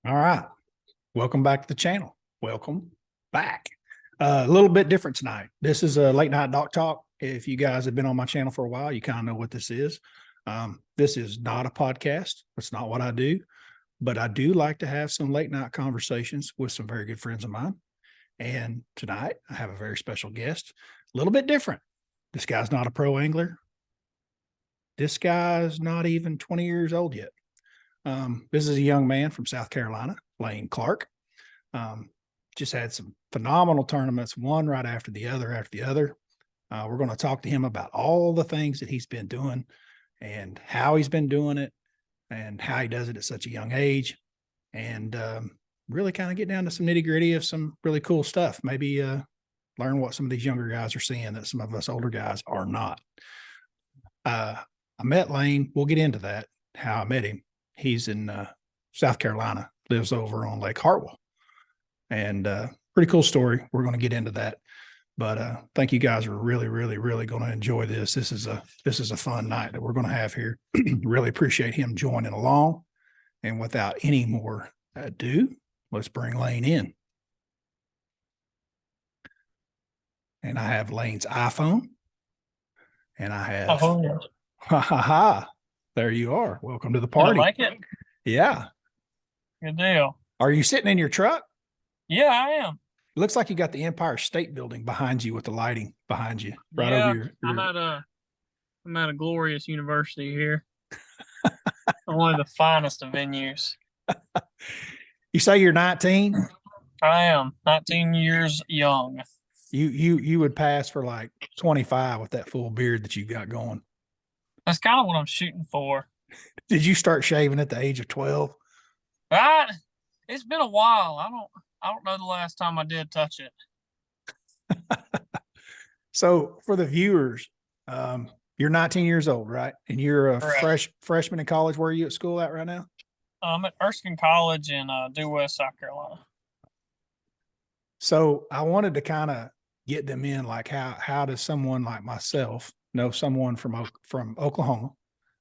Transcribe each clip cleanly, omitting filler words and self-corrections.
All right. Welcome back to the channel. Welcome back. A little bit different tonight. This is a late night doc talk. If you guys have been on my channel for a while, you kind of know what this is. This is not a podcast. That's not what I do, but I do like to have some late night conversations with some very good friends of mine. And tonight I have a very special guest, a little bit different. This guy's not a pro angler. This guy's not even 20 years old yet. This is a young man from South Carolina, Lane Clark. Just had some phenomenal tournaments, one right after the other. We're going to talk to him about all the things that he's been doing and how he's been doing it and how he does it at such a young age. And really kind of get down to some nitty gritty of some really cool stuff. Maybe learn what some of these younger guys are seeing that some of us older guys are not. I met Lane. We'll get into that, how I met him. He's in South Carolina, lives over on Lake Hartwell. And pretty cool story. We're going to get into that. But I think you guys are really, really, really going to enjoy this. This is a fun night that we're going to have here. Really appreciate him joining along. And without any more ado, let's bring Lane in. And I have Lane's iPhone. And I have there you are. Welcome to the party. I like it? Yeah. Good deal. Are you sitting in your truck? Yeah, I am. It looks like you got the Empire State Building behind you with the lighting behind you, right Yeah, over your. I'm at a glorious university here. One of the finest of venues. You say you're 19? I am 19 years young. You would pass for like 25 with that full beard that you've got going. That's kind of what I'm shooting for. Did you start shaving at the age of 12? It's been a while. I don't know the last time I did touch it. So for the viewers, you're 19 years old, right? And you're a freshman in college. Where are you at school at right now? I'm at Erskine College in Due West, South Carolina. So I wanted to kind of get them in, like how does someone like myself know someone from Oklahoma,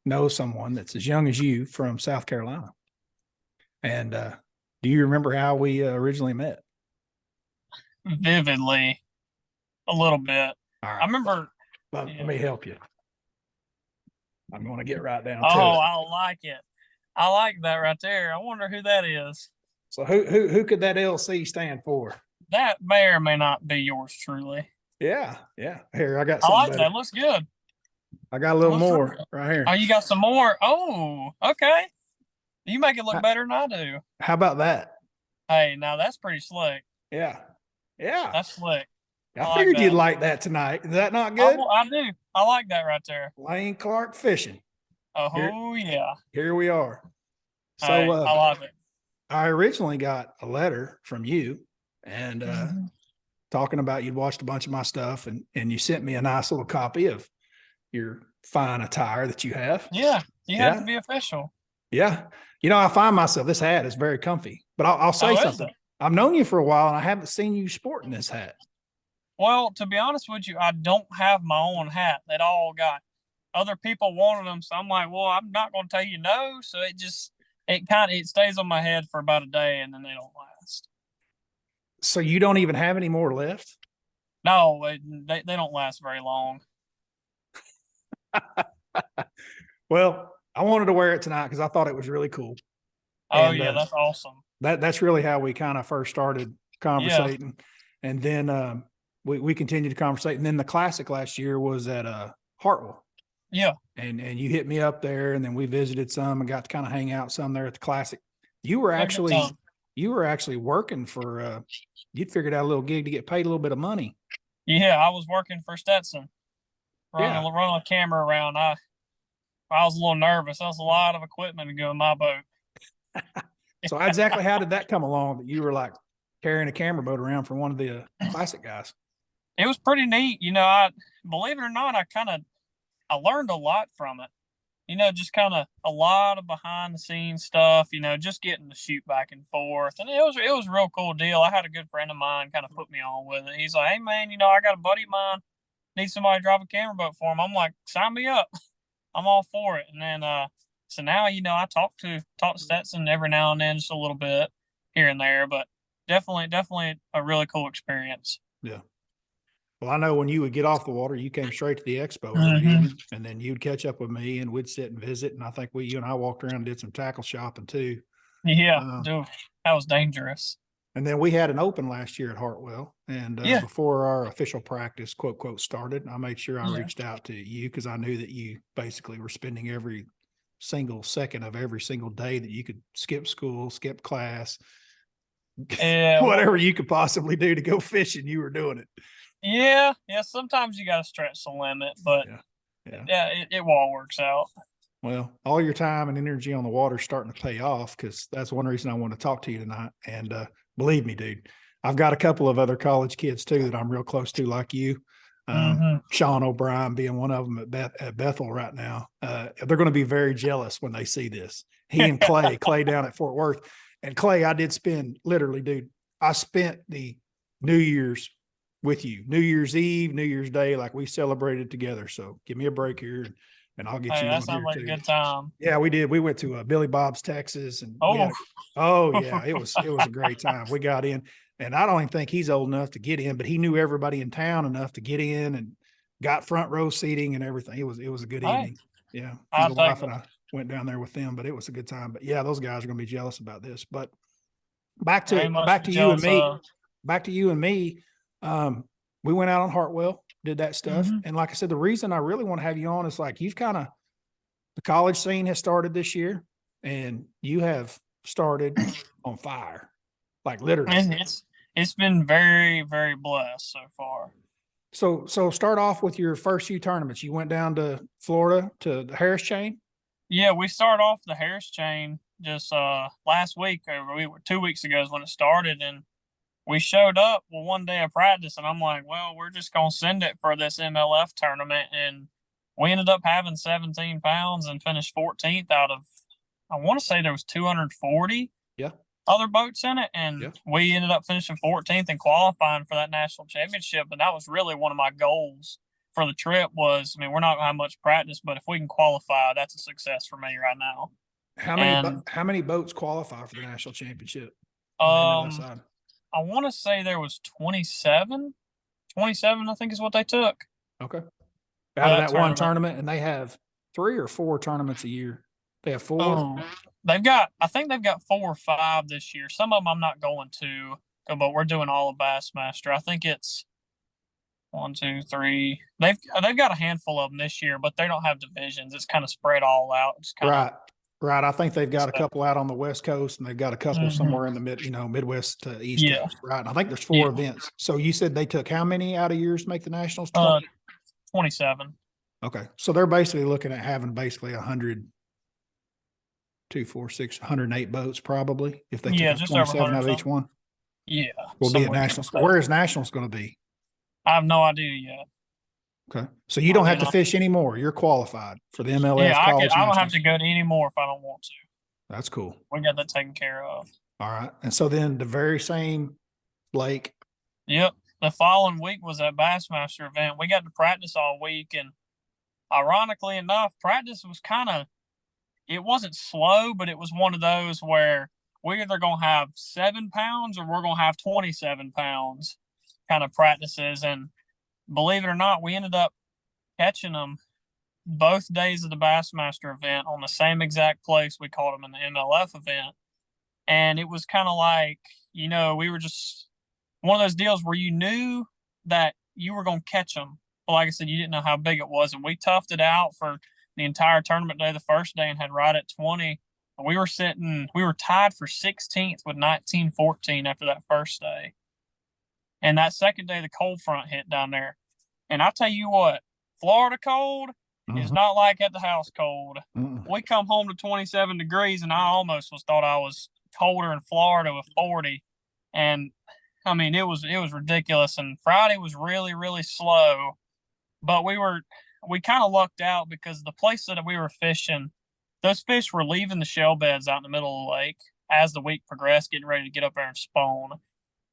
know someone that's as young as you from South Carolina? And do you remember how we originally met? Vividly, a little bit. All right. I remember. Let me help you. I'm going to get right down to it. it. I like it. I like that right there. I wonder who that is. So who could that LC stand for? That may or may not be yours truly. Yeah. Here, I got I something like better. that. Looks good. I got a little more right here. Oh, you got some more? Oh, okay. You make it look better than I do. How about that? Hey, now that's pretty slick. Yeah. That's slick. I figured you'd like that tonight. Is that not good? I do. I like that right there. Lane Clark fishing. Oh, yeah. Here we are. So hey, I love it. I originally got a letter from you and talking about you'd watched a bunch of my stuff and you sent me a nice little copy of your fine attire that you have. Yeah. You have to be official. Yeah. You know, I find myself, this hat is very comfy, but I'll say something. I've known you for a while and I haven't seen you sporting this hat. Well, to be honest with you, I don't have my own hat. They all got other people wanted them. So I'm like, well, I'm not going to tell you no. So it stays on my head for about a day and then they don't last. So you don't even have any more left? No, they don't last very long. Well, I wanted to wear it tonight because I thought it was really cool. Oh, and, yeah, that's awesome. That's really how we kind of first started conversating. Yeah. And then we continued to conversate. And then the Classic last year was at Hartwell. Yeah. And you hit me up there and then we visited some and got to kind of hang out some there at the Classic. You were actually working for you'd figured out a little gig to get paid a little bit of money. Yeah, I was working for Stetson. Running a camera around. I was a little nervous. That was a lot of equipment to go in my boat. So exactly how did that come along that you were like carrying a camera boat around for one of the Classic guys? It was pretty neat. You know, I believe it or not, I learned a lot from it. You know, just kind of a lot of behind the scenes stuff, you know, just getting to shoot back and forth. And it was a real cool deal. I had a good friend of mine kind of put me on with it. He's like, hey man, you know, I got a buddy of mine, need somebody to drive a camera boat for him. I'm like, sign me up. I'm all for it. And then So now, I talk to Stetson every now and then, just a little bit here and there, but definitely a really cool experience. Yeah. Well, I know when you would get off the water, you came straight to the expo every Mhm. evening, and then you'd catch up with me and we'd sit and visit. And I think you and I walked around and did some tackle shopping too. Yeah, Uh, dude, that was dangerous. and then we had an open last year at Hartwell. And Yeah, before our official practice, quote, quote, started, I made sure I yeah. reached out to you because I knew that you basically were spending every single second of every single day that you could skip school, skip class, Yeah, whatever you could possibly do to go fishing, you were doing it. yeah. Sometimes you got to stretch the limit, but Yeah. Yeah. yeah, it all works out. Well, all your time and energy on the water is starting to pay off because that's one reason I want to talk to you tonight. And believe me, dude, I've got a couple of other college kids too that I'm real close to, like you. Hmm. Sean O'Brien being one of them at Bethel right now. They're going to be very jealous when they see this. He and Clay down at Fort Worth. And Clay, I did spend literally, dude, I spent the New Year's with you, New Year's Eve, New Year's Day, like we celebrated together. So give me a break here and I'll get Hey, you that one sounds here like a too. good time. Yeah, we did. We went to Billy Bob's, Texas, and we Oh, had. Oh yeah, it was a great time. We got in, and I don't even think he's old enough to get in, but he knew everybody in town enough to get in and got front row seating and everything. It was a good hey, evening. Yeah, I'll the take wife it. and I went down there with them, but it was a good time. But yeah, those guys are going to be jealous about this. But back There to ain't much to back be to you and jealous me. of. Back to you and me. We went out on Hartwell, did that stuff, Hmm. and like I said, the reason I really want to have you on is like you've kind of the college scene has started this year and you have started on fire, like literally. And it's been very, very blessed so far. So start off with your first few tournaments. You went down to Florida to the Harris chain. Yeah, we started off the Harris chain just last week, or 2 weeks ago is when it started, and we showed up one day of practice, and I'm like, well, we're just gonna send it for this MLF tournament, and we ended up having 17 pounds and finished 14th out of, I want to say there was 240 Yeah. other boats in it, and Yeah. we ended up finishing 14th and qualifying for that national championship. And that was really one of my goals for the trip. Was, I mean, we're not gonna have much practice, but if we can qualify, that's a success for me right now. And How many boats qualify for the national championship on the MLS um, side? I want to say there was 27. 27, I think, is what they took Okay. for Out of that that one tournament. tournament, and they have 3 or 4 tournaments a year. They have 4. Oh, I think they've got 4 or 5 this year. Some of them I'm not going to, but we're doing all of Bassmaster. I think it's 1, 2, 3. They've got a handful of them this year, but they don't have divisions. It's kind of spread all out. It's kind of Right. Right. I think they've got a couple out on the West Coast and they've got a couple Mhm. somewhere in the Midwest to East Yeah, Coast. Right. And I think there's 4 yeah. events. So you said they took how many out of yours to make the nationals? 20? 27. Okay. So they're basically looking at having basically 100, 2, 4, 6, 108 boats probably if they took Yeah, out just over 27 out 100 of each something. one. Yeah, Will be at somewhere nationals. between Where that. is nationals going to be? I have no idea yet. Okay. So you don't have to know. fish anymore. You're qualified for the Yeah, MLS college I don't have nationals. to go to any more if I don't want to. That's cool. We got that taken care of. All right. And so then the very same lake. Yep. The following week was that Bassmaster event. We got to practice all week, and ironically enough, practice was it wasn't slow, but it was one of those where we're either going to have 7 pounds or we're going to have 27 pounds kind of practices. And believe it or not, we ended up catching them both days of the Bassmaster event on the same exact place we caught them in the MLF event. And it was kind of like, we were just one of those deals where you knew that you were going to catch them. But like I said, you didn't know how big it was. And we toughed it out for the entire tournament day the first day and had right at 20. We were tied for 16th with 19-14 after that first day. And that second day, the cold front hit down there. And I tell you what, Florida cold is not like at the house cold. We come home to 27 degrees, and I almost thought I was colder in Florida with 40. And I mean, it was ridiculous. And Friday was really, really slow, but we kind of lucked out because the place that we were fishing, those fish were leaving the shell beds out in the middle of the lake as the week progressed, getting ready to get up there and spawn.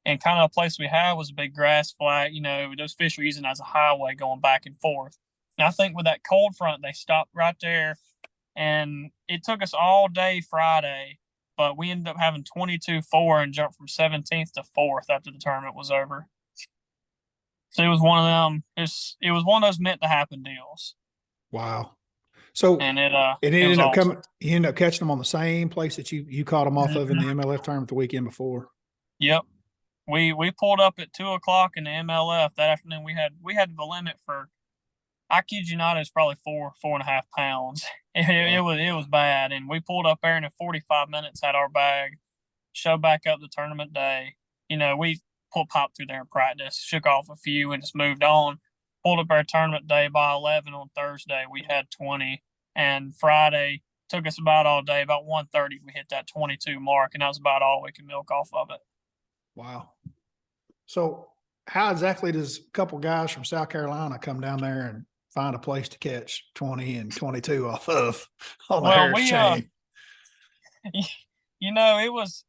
And kind of the place we had was a big grass flat. Those fish were using it as a highway going back and forth. And I think with that cold front, they stopped right there and it took us all day Friday, but we ended up having 22-4 and jumped from 17th to 4th after the tournament was over. So it was one of them. It was one of those meant to happen deals, Wow. So and it it it was ended up awesome. coming. You ended up catching them on the same place that you caught them off of in the Mhm. MLF tournament the weekend before. Yep. We pulled up at 2 o'clock in the MLF that afternoon. We had the limit for, I kid you not, it was probably 4.5 pounds. It was bad, and we pulled up there and in 45 minutes had our bag. Showed back up the tournament day. We popped through there in practice, shook off a few, and just moved on. Pulled up our tournament day by 11 on Thursday. We had 20, and Friday took us about all day. About 1:30, we hit that 22 mark, and that was about all we could milk off of it. Wow. So how exactly does a couple guys from South Carolina come down there and find a place to catch 20 and 22 off of on the Well, Harris we chain? it was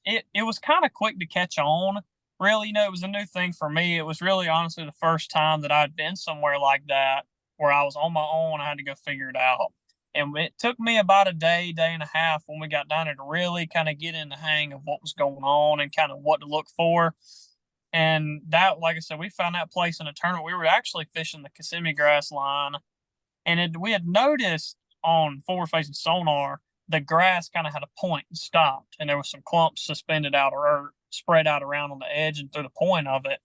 it was kind of quick to catch on. Really, it was a new thing for me. It was really honestly the first time that I'd been somewhere like that where I was on my own. I had to go figure it out. And it took me about a day, day and a half when we got down there to really kind of get in the hang of what was going on and kind of what to look for. And that, like I said, we found that place in a tournament. We were actually fishing the Kissimmee grass line, and we had noticed on forward facing sonar the grass kind of had a point and stopped, and there was some clumps suspended out or spread out around on the edge and through the point of it.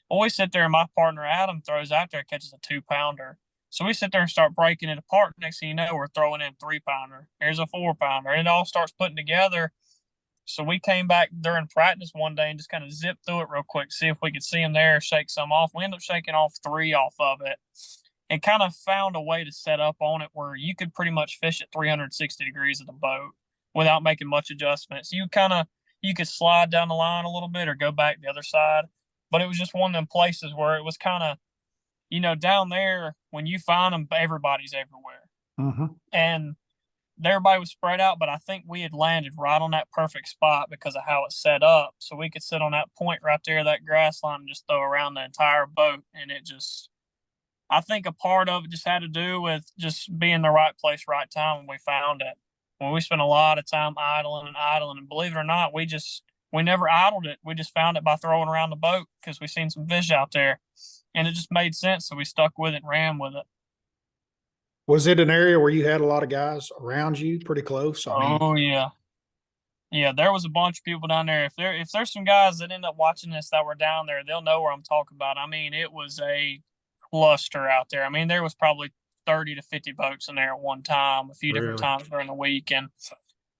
Well, we sit there, and my partner Adam throws out there, catches a 2-pounder. So we sit there and start breaking it apart. Next thing you know, we're throwing in 3-pounder. Here's a 4-pounder, and it all starts putting together. So we came back during practice one day and just kind of zipped through it real quick, see if we could see him there, shake some off. We ended up shaking off 3 off of it, and kind of found a way to set up on it where you could pretty much fish at 360 degrees of the boat without making much adjustments. You could slide down the line a little bit or go back the other side, but it was just one of them places where it was kind of, down there when you find them, everybody's everywhere, Mm-hmm. and everybody was spread out. But I think we had landed right on that perfect spot because of how it's set up, so we could sit on that point right there, that grass line, and just throw around the entire boat, and it just, I think a part of it just had to do with just being the right place, right time when we found it. When we spent a lot of time idling and idling, and believe it or not, we never idled it. We just found it by throwing around the boat because we seen some fish out there, and it just made sense. So we stuck with it and ran with it. Was it an area where you had a lot of guys around you pretty close? I mean, Oh yeah, yeah. There was a bunch of people down there. If there's some guys that end up watching this that were down there, they'll know where I'm talking about. I mean, it was a cluster out there. I mean, there was probably 30 to 50 boats in there at one time, a few different really? times during the week. And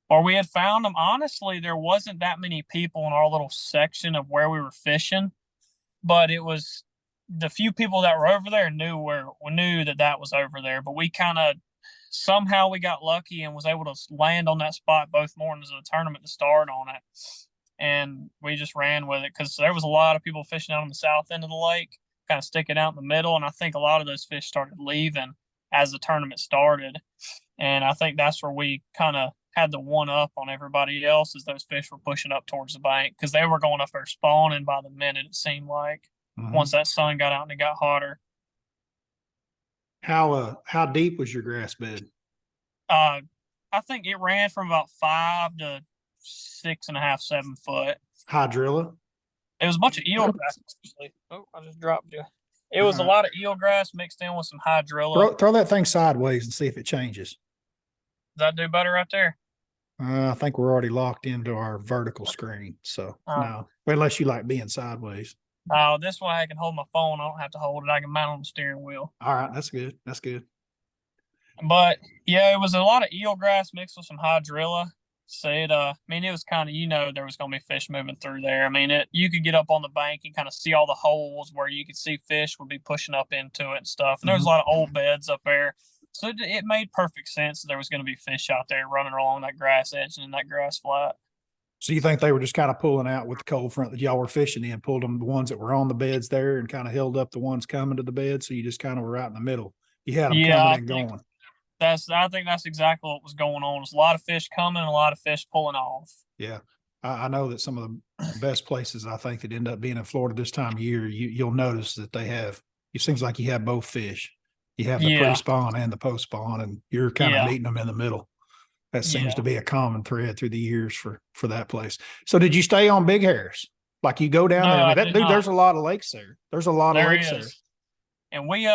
or we had found them. Honestly, there wasn't that many people in our little section of where we were fishing, but it was the few people that were over there knew that was over there. But we kind of somehow we got lucky and was able to land on that spot both mornings of the tournament to start on it. And we just ran with it because there was a lot of people fishing out on the south end of the lake, kind of sticking out in the middle. And I think a lot of those fish started leaving as the tournament started. And I think that's where we kind of had the one up on everybody else as those fish were pushing up towards the bank because they were going up there spawning by the minute, it seemed like, Mm-hmm. once that sun got out and it got hotter. How deep was your grass bed? I think it ran from about 5 to 6.5, 7 foot. Hydrilla? It was a bunch of eelgrass. Actually. Oh, I just dropped you. It was a Alright. lot of eelgrass mixed in with some hydrilla. Throw that thing sideways and see if it changes. Does that do better right there? I think we're already locked into our vertical screen. So no, unless you like being sideways. Oh, this way I can hold my phone. I don't have to hold it. I can mount it on the steering wheel. All right. That's good. That's good. But yeah, it was a lot of eelgrass mixed with some hydrilla. So I mean, it was kind of, there was going to be fish moving through there. I mean, you could get up on the bank and kind of see all the holes where you could see fish would be pushing up into it and stuff. And there was a lot of old beds up there. So it made perfect sense that there was going to be fish out there running along that grass edge and in that grass flat. So you think they were just kind of pulling out with the cold front that y'all were fishing in, pulled them the ones that were on the beds there and kind of held up the ones coming to the bed. So you just kind of were right in the middle. You had them coming and going. I think that's exactly what was going on. There's a lot of fish coming and a lot of fish pulling off. Yeah. I know that some of the best places I think that end up being in Florida this time of year, you'll notice that they have, it seems like you have both fish. You have the Yeah. pre-spawn and the post-spawn, and you're kind of Yeah. meeting them in the middle. That seems Yeah. to be a common thread through the years for that place. So did you stay on Big Harris? Like you go down No, there? I mean, I that did dude, not. there's a lot of lakes there. There's a lot of There lakes there. is. And we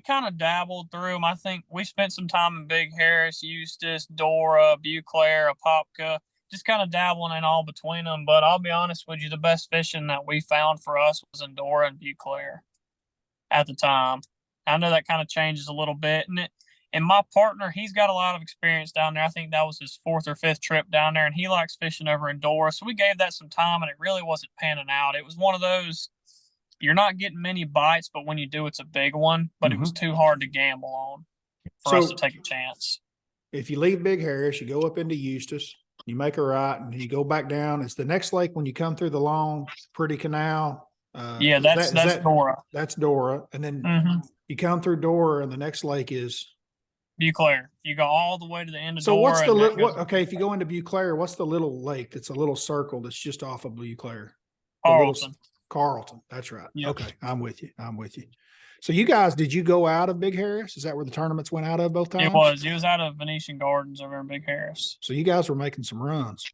kind of dabbled through them. I think we spent some time in Big Harris, Eustis, Dora, Beauclair, Apopka, just kind of dabbling in all between them. But I'll be honest with you, the best fishing that we found for us was in Dora and Beauclair at the time. I know that kind of changes a little bit, and my partner, he's got a lot of experience down there. I think that was his fourth or fifth trip down there, and he likes fishing over in Dora. So we gave that some time, and it really wasn't panning out. It was one of those, you're not getting many bites, but when you do, it's a big one. But it was too hard to gamble on for us to take a chance. If you leave Big Harris, you go up into Eustis, you make a right, and you go back down. It's the next lake when you come through the long, pretty canal. Yeah, that's Dora. That's Dora, and then you come through Dora, and the next lake is Beauclair. You go all the way to the end of so Dora. what's the little? Okay, if you go into Beauclair, what's the little lake that's a little circle that's just off of Beauclair? Carlton. Carlton. That's right. Yep. Okay, I'm with you. So you guys, did you go out of Big Harris? Is that where the tournaments went out of both times? It was. It was out of Venetian Gardens over in Big Harris. So you guys were making some runs.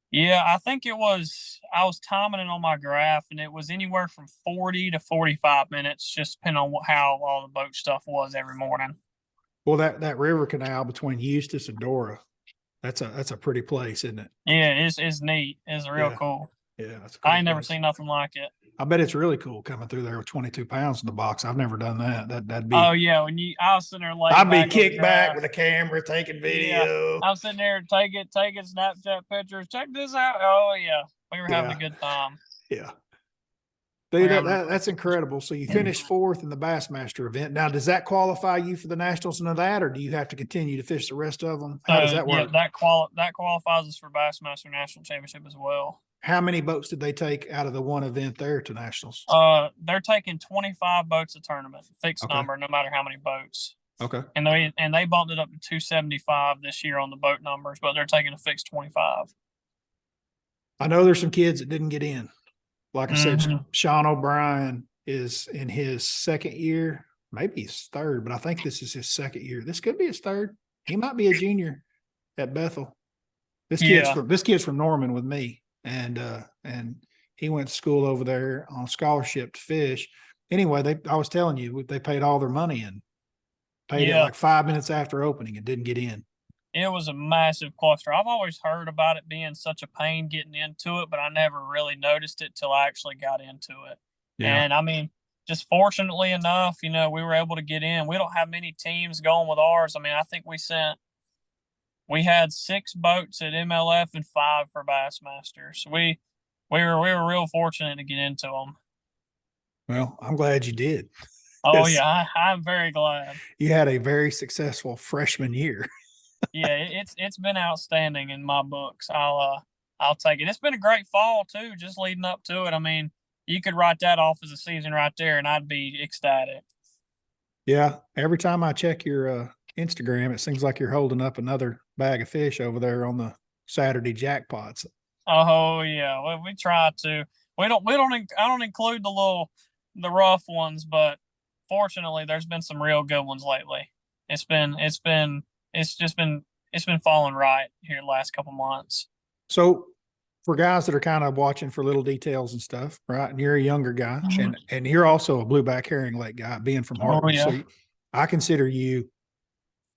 Yeah, I think it was. I was timing it on my graph, and it was anywhere from 40 to 45 minutes, just depending on how all the boat stuff was every morning. Well, that river canal between Eustis and Dora, that's a pretty place, isn't it? Yeah, it's neat. It's real cool. Yeah, that's. I ain't never seen nothing like it. I bet it's really cool coming through there with 22 pounds in the box. I've never done that. That'd be. Oh yeah, I was sitting there like I'd be kicked back with a camera taking video. Yeah. I'm sitting there taking Snapchat pictures. Check this out. Oh yeah, we were having a good time. Yeah. Dude, that's incredible. So you finished fourth in the Bassmaster event. Now, does that qualify you for the Nationals and that, or do you have to continue to fish the rest of them? How does that work? Yeah, that qualifies us for Bassmaster National Championship as well. How many boats did they take out of the one event there to Nationals? They're taking 25 boats a tournament, fixed number, no matter how many boats. Okay. And they bumped it up to 275 this year on the boat numbers, but they're taking a fixed 25. I know there's some kids that didn't get in. Like I said, Sean O'Brien is in his second year, maybe his third, but I think this is his second year. This could be his third. He might be a junior at Bethel. This kid's from Norman with me, and he went to school over there on scholarship to fish. Anyway, I was telling you, they paid all their money and paid it like 5 minutes after opening and didn't get in. It was a massive cluster. I've always heard about it being such a pain getting into it, but I never really noticed it till I actually got into it. Yeah. And I mean, just fortunately enough, we were able to get in. We don't have many teams going with ours. I mean, I think we had 6 boats at MLF and 5 for Bassmasters. We were real fortunate to get into them. Well, I'm glad you did. Oh yeah, I'm very glad. You had a very successful freshman year. Yeah, it's been outstanding in my books. I'll take it. It's been a great fall too, just leading up to it. I mean, you could write that off as a season right there, and I'd be ecstatic. Yeah, every time I check your Instagram, it seems like you're holding up another bag of fish over there on the Saturday jackpots. Oh yeah, we try to. I don't include the rough ones, but fortunately, there's been some real good ones lately. It's been falling right here the last couple months. So for guys that are kind of watching for little details and stuff, right? And you're a younger guy, and you're also a blueback herring lake guy, being from Hartford. So I consider you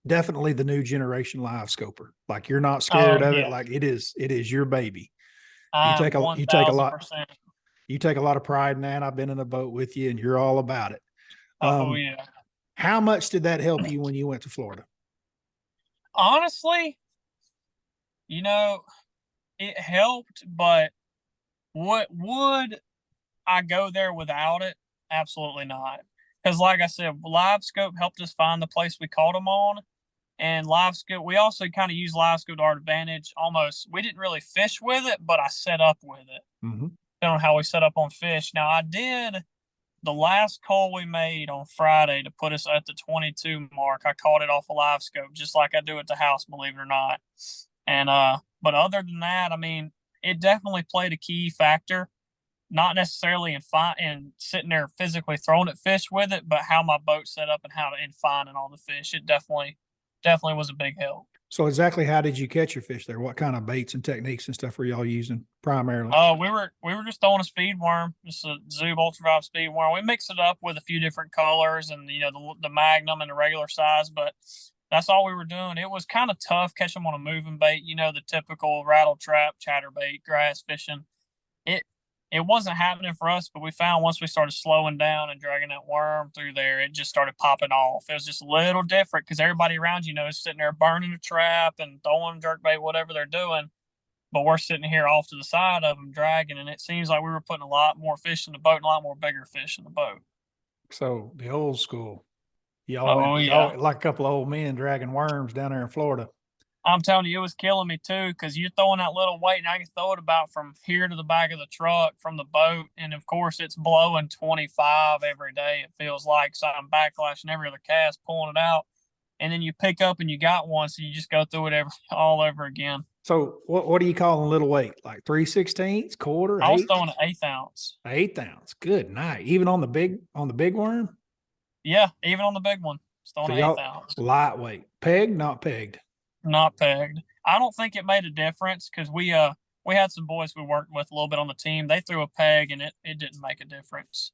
definitely the new generation live scoper. Like you're not scared of it. Like it is your baby. You take a lot of pride in that. I've been in a boat with you and you're all about it. How much did that help you when you went to Florida? Honestly, it helped, but would I go there without it? Absolutely not. Because like I said, Live Scope helped us find the place we caught them on. And Live Scope, we also kind of use Live Scope to our advantage. Almost, we didn't really fish with it, but I set up with it. Depending on how we set up on fish. Now, I did the last call we made on Friday to put us at the 22 mark. I caught it off a Live Scope, just like I do at the house, believe it or not. And but other than that, I mean, it definitely played a key factor. not necessarily in sitting there physically throwing at fish with it, but how my boat's set up and in finding all the fish. It definitely was a big help. So exactly how did you catch your fish there? What kind of baits and techniques and stuff were y'all using primarily? We were just throwing a speed worm, just a Zoob Ultra speed worm. We mix it up with a few different colors and the Magnum and the regular size, but that's all we were doing. It was kind of tough catching them on a moving bait, the typical rattle trap, chatterbait, grass fishing. It it wasn't happening for us, but we found once we started slowing down and dragging that worm through there, it just started popping off. It was just a little different because everybody around is sitting there burning the trap and throwing jerkbait, whatever they're doing. But we're sitting here off to the side of them dragging, and it seems like we were putting a lot more fish in the boat and a lot more bigger fish in the boat. So the old school, Oh, yeah. y'all like a couple of old men dragging worms down there in Florida. I'm telling you, it was killing me too, because you're throwing that little weight, and I can throw it about from here to the back of the truck from the boat. And of course, it's blowing 25 every day, it feels like. So I'm backlashing every other cast, pulling it out. And then you pick up and you got one, so you just go through it all over again. So what do you call a little weight? Like 3/16, quarter, I was eighth? throwing an 1/8 ounce. 1/8 ounce. Good night. Even on the big worm? Yeah, even on the big one, it's throwing So an 1/8 ounce. Lightweight. Pegged, not pegged. Not pegged. I don't think it made a difference because we had some boys we worked with a little bit on the team. They threw a peg and it didn't make a difference.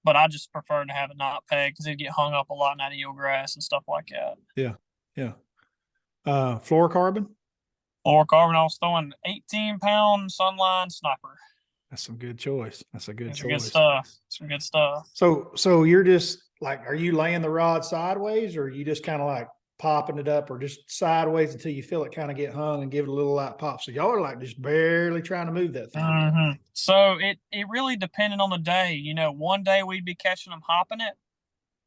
But I just prefer to have it not pegged because it'd get hung up a lot in that eelgrass and stuff like that. Yeah. Yeah. Fluorocarbon? Fluorocarbon, I was throwing 18-pound Sunline Sniper. That's some good choice. That's a good It's choice. good stuff. Some good stuff. So you're just like, are you laying the rod sideways, or are you just kind of like popping it up, or just sideways until you feel it kind of get hung and give it a little light pop? So y'all are like just barely trying to move that thing. Mm-hmm. So it really depended on the day. One day we'd be catching them hopping it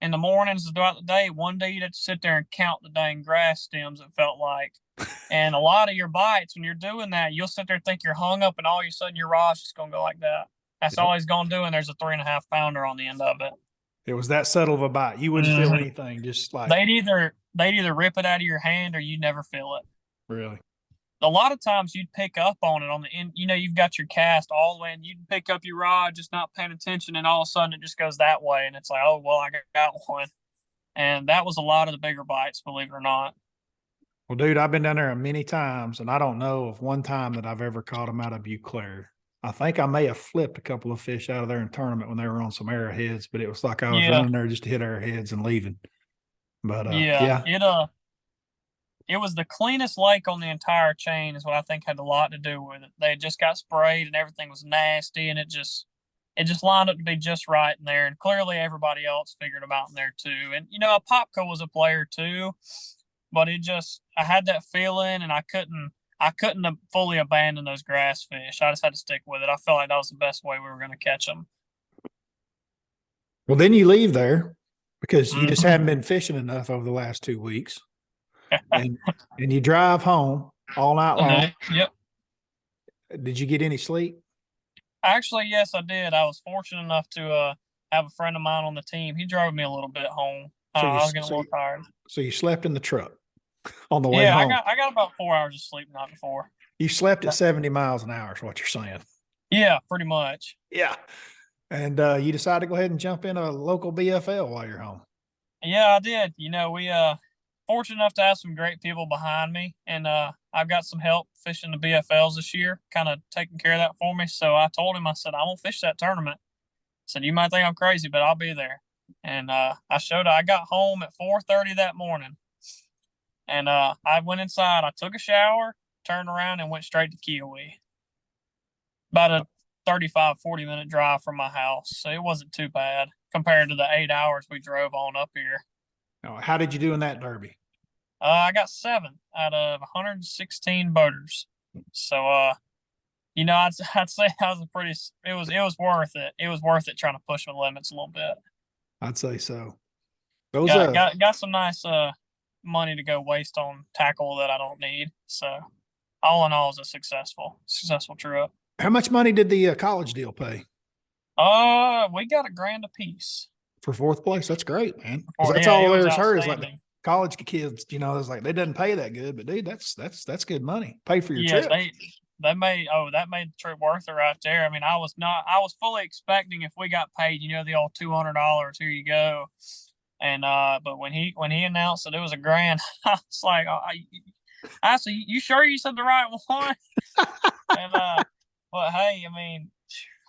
in the mornings throughout the day. One day you'd have to sit there and count the dang grass stems, it felt like. And a lot of your bites, when you're doing that, you'll sit there and think you're hung up, and all of a sudden your rod's just going to go like that. That's all he's going to do, and there's a 3.5 pounder on the end of it. It was that subtle of a bite. You wouldn't feel anything, just like they'd either rip it out of your hand or you'd never feel it. really. A lot of times you'd pick up on it on the end. You've got your cast all the way, and you'd pick up your rod, just not paying attention, and all of a sudden it just goes that way, and it's like, oh well, I got one. And that was a lot of the bigger bites, believe it or not. Well, dude, I've been down there many times, and I don't know of one time that I've ever caught them out of Beauclair. I think I may have flipped a couple of fish out of there in tournament when they were on some arrowheads, but it was like I was running there just to hit arrowheads and leaving. But it was the cleanest lake on the entire chain is what I think had a lot to do with it. They just got sprayed and everything was nasty, and it just lined up to be just right in there. And clearly everybody else figured them out in there too. And Popco was a player too, but I had that feeling, and I couldn't fully abandon those grass fish. I just had to stick with it. I felt like that was the best way we were going to catch them. Well, then you leave there because you just haven't been fishing enough over the last 2 weeks. and you drive home all night long. Yep. Did you get any sleep? Actually, yes, I did. I was fortunate enough to have a friend of mine on the team. He drove me a little bit home. I was getting a little tired. So you slept in the truck on the way home? Yeah, I got about 4 hours of sleep the night before. You slept at 70 miles an hour is what you're saying. Yeah, pretty much. Yeah. And you decided to go ahead and jump in a local BFL while you're home. Yeah, I did. We fortunate enough to have some great people behind me, and I've got some help fishing the BFLs this year, kind of taking care of that for me. So I told him, I said, I'm gonna fish that tournament. I said, you might think I'm crazy, but I'll be there. And I got home at 4:30 that morning, and I went inside. I took a shower, turned around, and went straight to Kiowee. About a 35-40 minute drive from my house, so it wasn't too bad compared to the 8 hours we drove on up here. How did you do in that derby? I got 7 out of 116 boaters. So, I'd say I was it was worth it. It was worth it trying to push my limits a little bit. I'd say so. Got some nice money to go waste on tackle that I don't need. So, all in all, it was a successful trip. How much money did the college deal pay? We got $1,000 a piece. For 4th place? That's great, man. That's all I ever heard is like the college kids, it's like they doesn't pay that good, but dude, that's good money. Pay for your trip. that made the trip worth it right there. I mean, I was fully expecting if we got paid, the old $200, here you go. And but when he announced that it was a grand, I was like, I said, you sure you said the right one? And but hey, I mean,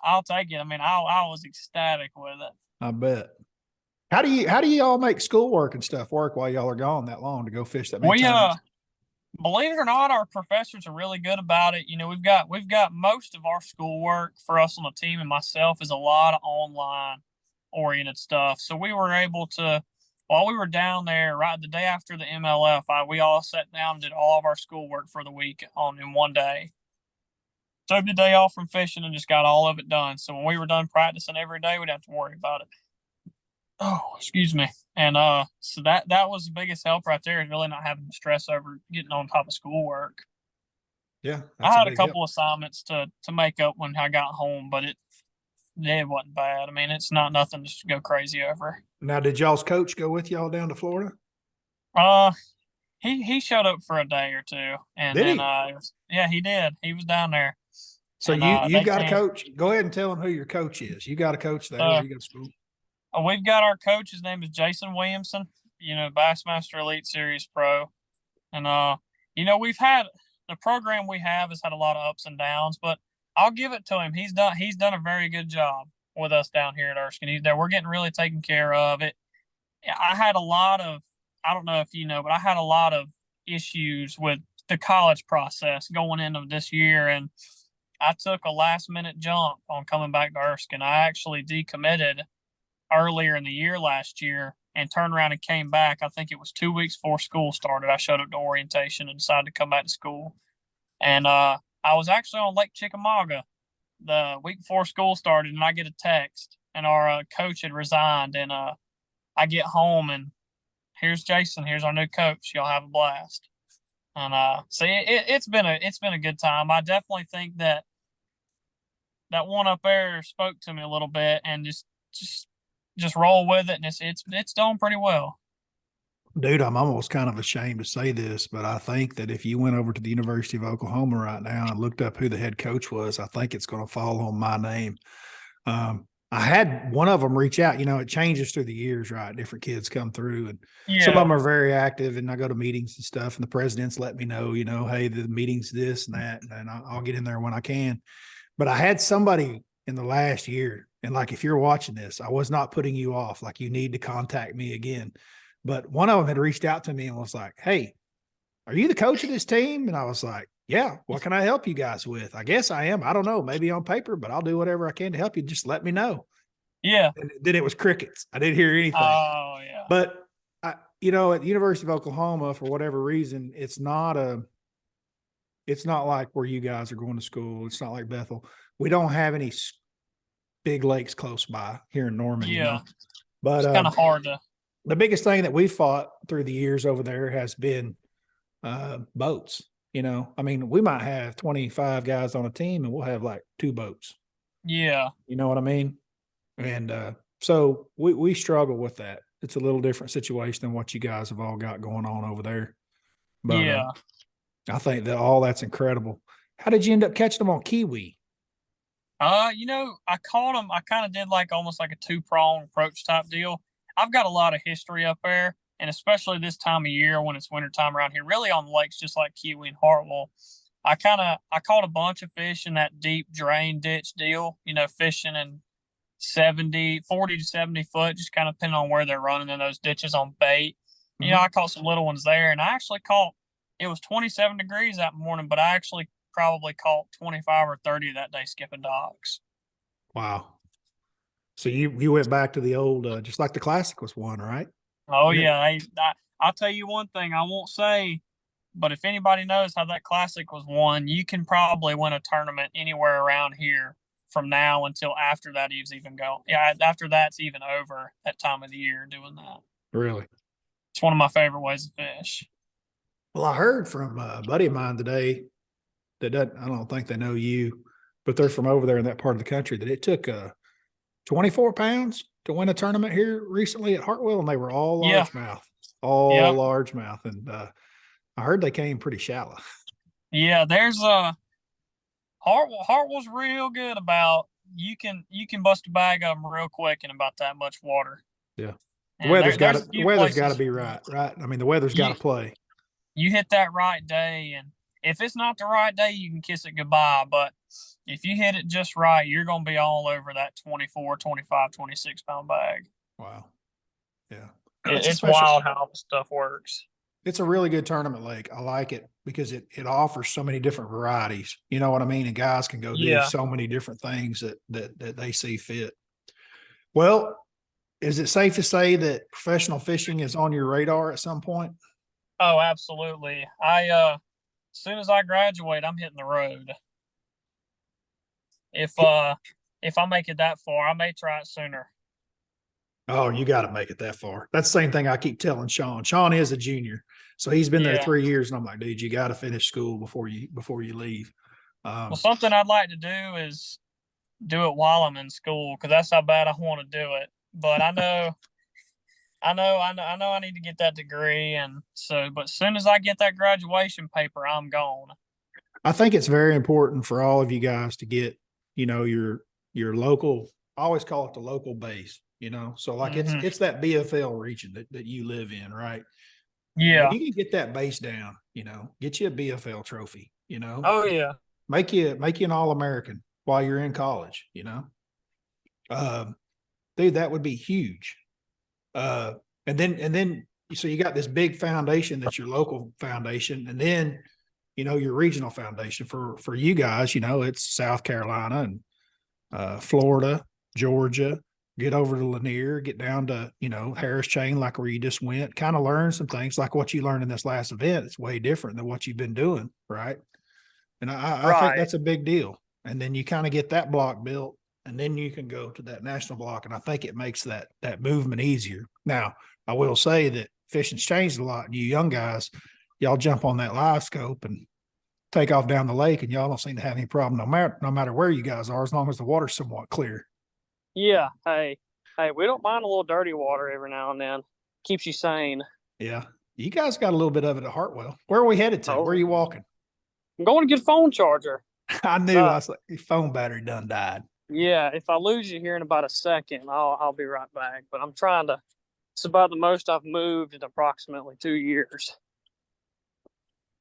I'll take it. I mean, I was ecstatic with it. I bet. How do you all make schoolwork and stuff work while y'all are gone that long to go fish that many We times? believe it or not, our professors are really good about it. We've got most of our schoolwork for us on the team and myself is a lot of online oriented stuff. So we were able to, while we were down there, right the day after the MLF, we all sat down and did all of our schoolwork for the week in one day. Took the day off from fishing and just got all of it done. So when we were done practicing every day, we didn't have to worry about it. Oh, excuse me. And so that was the biggest help right there, is really not having to stress over getting on top of schoolwork. Yeah, I that's a had a big help. couple assignments to make up when I got home, but it wasn't bad. I mean, it's not nothing to go crazy over. Now, did y'all's coach go with y'all down to Florida? Uh, he showed up for a day or two, and Did then he? yeah, he did. He was down there, So and you they got a came. coach. Go ahead and tell them who your coach is. You got a coach there where Uh, you go to school. we've got our coach. His name is Jason Williamson. Bassmaster Elite Series pro, and we've had the program we have has had a lot of ups and downs, but I'll give it to him. He's done a very good job with us down here at Erskine. He's there. We're getting really taken care of. I had a lot of, I don't know if you know, but I had a lot of issues with the college process going into this year, and I took a last minute jump on coming back to Erskine. I actually decommitted earlier in the year last year and turned around and came back. I think it was 2 weeks before school started. I showed up to orientation and decided to come back to school. And I was actually on Lake Chickamauga the week before school started, and I get a text, and our coach had resigned. And I get home, and here's Jason. Here's our new coach. Y'all have a blast. And so it's been a good time. I definitely think that one up there spoke to me a little bit, and just roll with it, and it's doing pretty well. Dude, I'm almost kind of ashamed to say this, but I think that if you went over to the University of Oklahoma right now and looked up who the head coach was, I think it's going to fall on my name. I had one of them reach out. It changes through the years, right? Different kids come through, and some of Yeah, them are very active. And I go to meetings and stuff, and the presidents let me know, hey, the meeting's this and that, and I'll get in there when I can. But I had somebody in the last year, and like if you're watching this, I was not putting you off. Like you need to contact me again. But one of them had reached out to me and was like, "Hey, are you the coach of this team?" And I was like, "Yeah, what can I help you guys with?" I guess I am. I don't know, maybe on paper, but I'll do whatever I can to help you. Just let me know. yeah. And then it was crickets. I didn't hear anything. Oh yeah, But at the University of Oklahoma, for whatever reason, it's not like where you guys are going to school. It's not like Bethel. We don't have any big lakes close by here in Norman, yeah. But It's kind of hard to. the biggest thing that we fought through the years over there has been boats. I mean, we might have 25 guys on a team and we'll have like 2 boats. Yeah, You know what I mean? And so we struggle with that. It's a little different situation than what you guys have all got going on over there. But yeah. I think that all that's incredible. How did you end up catching them on Kiwi? I caught them. I kind of did like almost like a two-prong approach type deal. I've got a lot of history up there, and especially this time of year when it's wintertime around here, really on lakes just like Kiwi and Hartwell. I caught a bunch of fish in that deep drain ditch deal, fishing in 40 to 70 foot, just kind of depending on where they're running in those ditches on bait. Mhm. I caught some little ones there, and I actually caught, it was 27 degrees that morning, but I actually probably caught 25 or 30 that day skipping docks. Wow. So you went back to the old, just like the Classic was won, right? Oh, Yeah. yeah. I'll tell you one thing I won't say, but if anybody knows how that Classic was won, you can probably win a tournament anywhere around here from now until after that is even going. Yeah, after that's even over that time of the year doing that. Really? It's one of my favorite ways to fish. Well, I heard from a buddy of mine today that doesn't, I don't think they know you, but they're from over there in that part of the country, that it took 24 pounds to win a tournament here recently at Hartwell, and they were all Yeah. largemouth, Yep. largemouth. And I heard they came pretty shallow. Yeah. Hartwell's real good about you can bust a bag of them real quick in about that much water. Yeah. The And weather's got there's to, a the few weather's got to places be right. I mean, the weather's got to you play. you hit that right day, and if it's not the right day, you can kiss it goodbye. But if you hit it just right, you're gonna be all over that 24, 25, 26 pound bag. Wow. Yeah. It's wild how the stuff works. It's a really good tournament lake. I like it because it offers so many different varieties. You know what I mean? And guys can go do Yeah. so many different things that they see fit. Well, is it safe to say that professional fishing is on your radar at some point? Oh, absolutely. As soon as I graduate, I'm hitting the road. If I make it that far, I may try it sooner. Oh, you got to make it that far. That's the same thing I keep telling Sean. Sean is a junior, so he's been there Yeah. 3 years, and I'm like, dude, you got to finish school before you leave. Well, something I'd like to do is do it while I'm in school because that's how bad I want to do it. But I need to get that degree, and so. But as soon as I get that graduation paper, I'm gone. I think it's very important for all of you guys to get, your local. I always call it the local base. So like Mhm. it's that BFL region that you live in, right? Yeah. When you can get that base down, get you a BFL trophy. Oh yeah. Make you an All-American while you're in college. Um, dude, that would be huge. And then so you got this big foundation that's your local foundation, and then your regional foundation for you guys. It's South Carolina and Florida, Georgia. Get over to Lanier, get down to Harris Chain, like where you just went. Kind of learn some things like what you learned in this last event. It's way different than what you've been doing, right? And I think that's a big deal. And then you kind of get that block built, and then you can go to that national block. And I think it makes that movement easier. Now, I will say that fishing's changed a lot. And you young guys, y'all jump on that live scope and take off down the lake, and y'all don't seem to have any problem no matter where you guys are, as long as the water's somewhat clear. Yeah. Hey, we don't mind a little dirty water every now and then. Keeps you sane. Yeah. You guys got a little bit of it at Hartwell. Where are we headed to? Oh. Where are you walking? I'm going to get a phone charger. I knew. I was like, your phone battery done died. Yeah, if I lose you here in about a second, I'll be right back. But I'm trying to. It's about the most I've moved in approximately 2 years.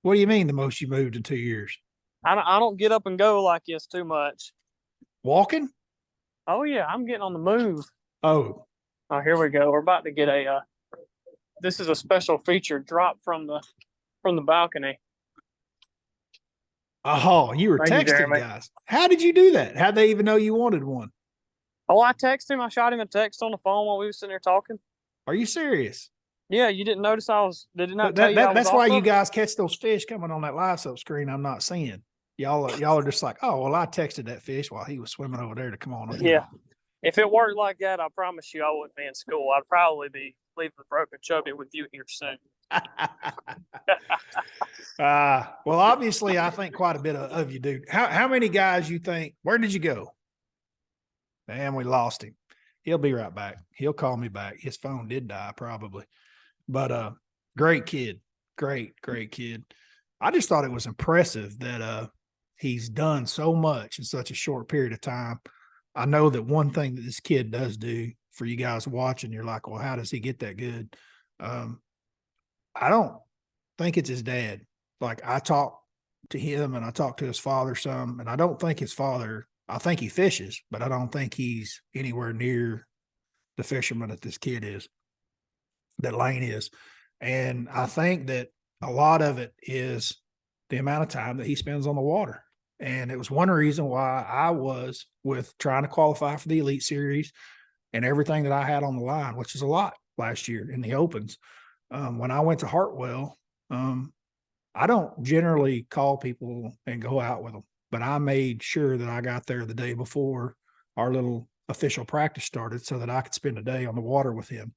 What do you mean the most you moved in 2 years? I don't get up and go like this too much. Walking? Oh yeah, I'm getting on the move. Oh, Here we go. We're about to get a. This is a special feature drop from the balcony. oh, you were Thank you, texting Jeremy. guys. How did you do that? How'd they even know you wanted one? Oh, I texted him. I shot him a text on the phone while we were sitting there talking. Are you serious? Yeah, you didn't notice I was. Did it not tell you I was That's off why you of? guys catch those fish coming on that live up screen I'm not seeing. Y'all are just like, oh, well, I texted that fish while he was swimming over there to come on. Yeah. If it worked like that, I promise you I wouldn't be in school. I'd probably be leaving the broken chubby with you here soon. Well, obviously, I think quite a bit of you do. How many guys you think? Where did you go? Man, we lost him. He'll be right back. He'll call me back. His phone did die, probably. But great kid, great kid. I just thought it was impressive that he's done so much in such a short period of time. I know that one thing that this kid does do for you guys watching, you're like, well, how does he get that good? I don't think it's his dad. Like, I talked to him and I talked to his father some, and I don't think his father, I think he fishes, but I don't think he's anywhere near the fisherman that this kid is, that Lane is. And I think that a lot of it is the amount of time that he spends on the water. And it was one reason why I was with trying to qualify for the Elite Series and everything that I had on the line, which is a lot last year in the Opens. When I went to Hartwell, I don't generally call people and go out with them, but I made sure that I got there the day before our little official practice started so that I could spend a day on the water with him,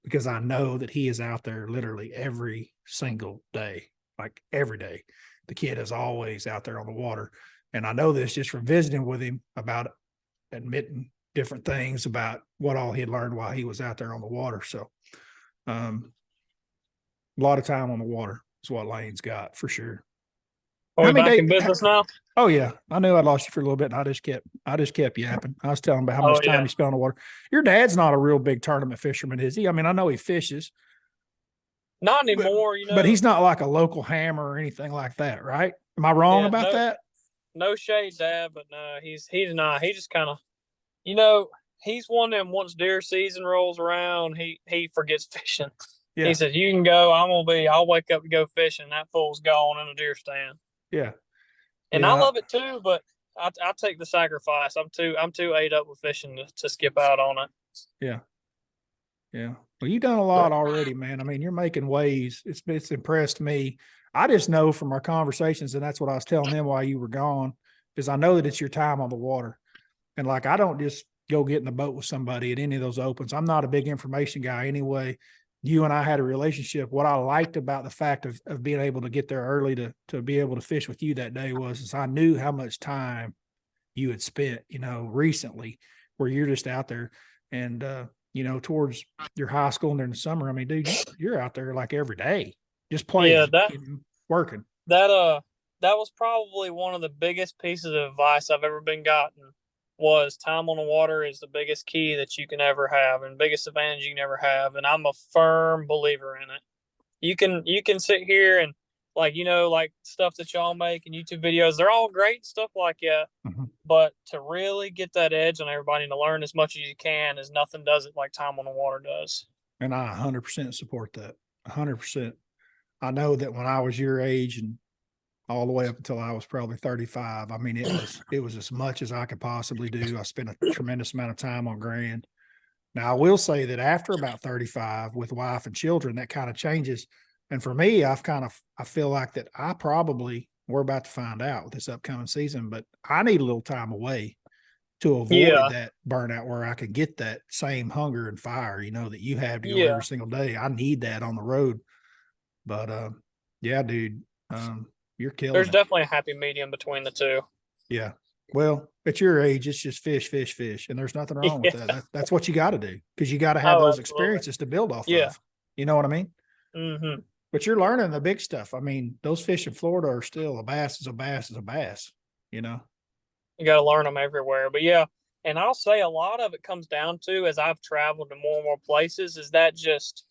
because I know that he is out there literally every single day, like every day. The kid is always out there on the water. And I know this just from visiting with him about admitting different things about what all he had learned while he was out there on the water. So a lot of time on the water is what Lane's got for sure. Are we back in business now? Oh yeah, I knew I lost you for a little bit, and I just kept yapping. I was telling about how Oh much time yeah, you spent on the water. Your dad's not a real big tournament fisherman, is he? I mean, I know he fishes, not but anymore. he's not like a local hammer or anything like that, right? Am I wrong Yeah, about no, that? no shade, Dad, but no, he's not. He just kind of, you know, he's one of them. Once deer season rolls around, he forgets fishing. He Yeah, says, "You can go. I'll wake up to go fishing. That fool's gone in a deer stand." yeah, And I yeah, love it too, but I take the sacrifice. I'm too ate up with fishing to skip out on it. yeah, yeah. Well, you've done a lot already, man. I mean, you're making waves. It's impressed me. I just know from our conversations, and that's what I was telling them while you were gone, is I know that it's your time on the water. And like, I don't just go get in the boat with somebody at any of those opens. I'm not a big information guy anyway. You and I had a relationship. What I liked about the fact of being able to get there early to be able to fish with you that day was is I knew how much time you had spent, recently where you're just out there and, towards your high school and during the summer. I mean, dude, you're out there like every day, just Yeah, playing, working. that that was probably one of the biggest pieces of advice I've ever been gotten. Was time on the water is the biggest key that you can ever have and biggest advantage you can ever have, and I'm a firm believer in it. You can sit here and like stuff that y'all make and YouTube videos, they're all great stuff like that. Mhm. But to really get that edge on everybody and to learn as much as you can is nothing does it like time on the water does. And I 100% support that. 100%. I know that when I was your age and all the way up until I was probably 35, I mean, it was as much as I could possibly do. I spent a tremendous amount of time on Grand. Now, I will say that after about 35 with wife and children, that kind of changes. And for me, I feel like that we're about to find out with this upcoming season, but I need a little time away to avoid Yeah, that burnout where I could get that same hunger and fire, that you have to go yeah. every single day. I need that on the road. But yeah, dude, you're killing There's it. definitely a happy medium between the two. Yeah. Well, at your age, it's just fish, fish, fish, and there's nothing wrong with that. Yeah. That's what you got to do because you got to have Oh, those absolutely. experiences to build off Yeah. of. You know what I mean? Mm-hmm. But you're learning the big stuff. I mean, those fish in Florida are still a bass is a bass is a bass. You know? You got to learn them everywhere. But yeah, and I'll say a lot of it comes down to as I've traveled to more and more places is that just